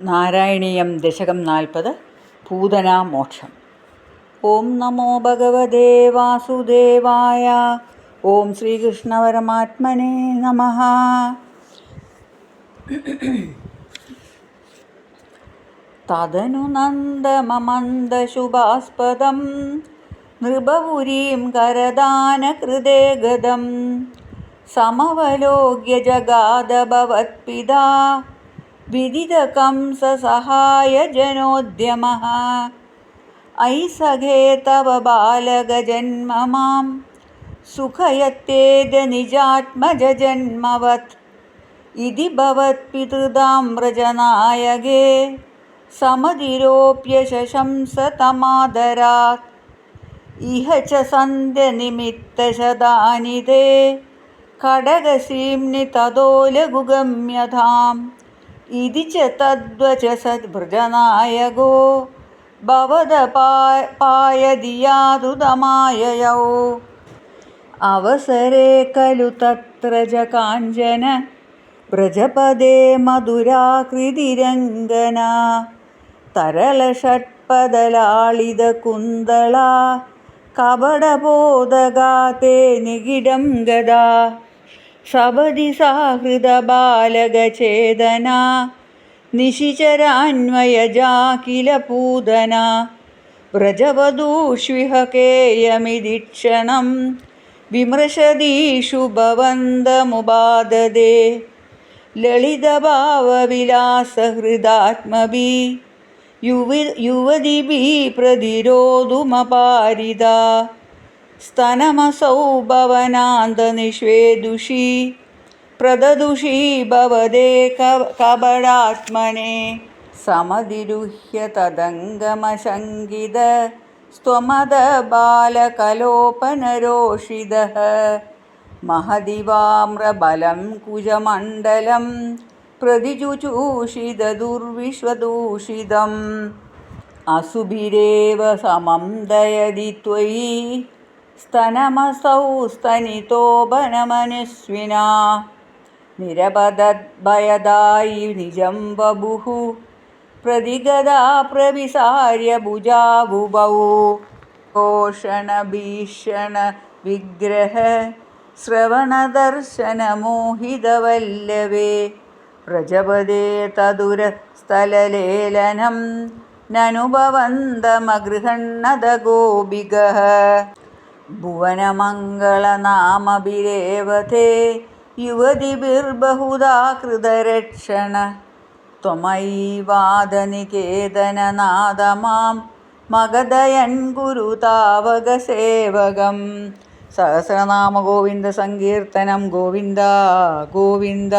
നാരായണീയം ദശകം 40 പൂതനാമോക്ഷം. ഓം നമോ ഭഗവതേ വാസുദേവായ. ഓം ശ്രീകൃഷ്ണപരമാത്മനേ നമഃ. തദനു നന്ദമമന്ദശുഭാസ്പദം നൃപപുരീം കരദാനകൃതേ ഗതം സമവലോക്യ ജഗാദ ഭവത്പിതാ വിദിതകംസസഹായജനോദ്യമഃ. അയി സഖേ തവ ബാലകജന്മ മാം സുഖയത്തേത നിജാത്മജന്മവത് ഇതി ഭവത്പിതൃതാമ്രജനായകേ സമതിരോപ്യശംസ തമാദരാത്. ഇഹ ച സന്ധ്യനിമിത്തശതാനി തേ ഖഡഗസീംനി തതോ ലഘുഗമ്യതാം ഇതി ച തദ്വചസദ്ഭൃജനായകോ ഭവദപായദിയാതുതമായയൗ. അവസരേ ഖലു തത്ര ച കാഞ്ചന വ്രജപദേ മധുരാകൃതിരംഗനാ തരളഷട്പദലാളിതകുന്തളാ കപടബോധകാ തേ നികിടം ഗദാ. സപദി സാഹൃദബാലകചേതനാ നിശിചരാന്വയജാ കില പൂതനാ വ്രജവധൂഷ്വിഹ കേയമിതിക്ഷണം വിമൃശതീഷു ഭവന്തമുപാദദേ. ലളിതഭാവവിലാസഹൃദാത്മഭി യുവതിഭി പ്രതിരോധുമപാരിതാ സ്തനമസൗ ഭവനാന്തനിഷേദുഷി പ്രദദുഷി ഭവദേ കപടാത്മനെ. സമതിരുഹ്യ തദംഗമശങ്കിത സ്ത്വമദ ബാലകലോപനരോഷിതഃ മഹദിവാമ്രബലം കുജമണ്ഡലം പ്രതിചുചൂഷിത ദുർവിശ്വദൂഷിതം. അസുഭിരേവ സമം ദയതി ത്വയി സ്തനമസൗ സ്തനിതോപനമനസ്വിനാ നിരപദദ്ഭയദായി നിജം വപുഃ പ്രതിഗദാ പ്രവിസാര്യ ഭുജാബുഭൗ. ഘോഷണഭീഷണ വിഗ്രഹ ശ്രവണദർശനമോഹിതവല്ലവേ വ്രജപദേ തദുരസ്ഥലലേലനം നനുഭവന്തമഗൃഹണ്ണത ഗോപികഃ. ഭുവനമംഗളനാമഭിരേവ തേ യുവതിഭിർബഹുധാ കൃതരക്ഷണ ത്വമൈവാദനികേതനനാദമാം മഗധയൻ കുരു താവകസേവകം. സഹസ്രനാമ ഗോവിന്ദ സങ്കീർത്തനം ഗോവിന്ദ ഗോവിന്ദ.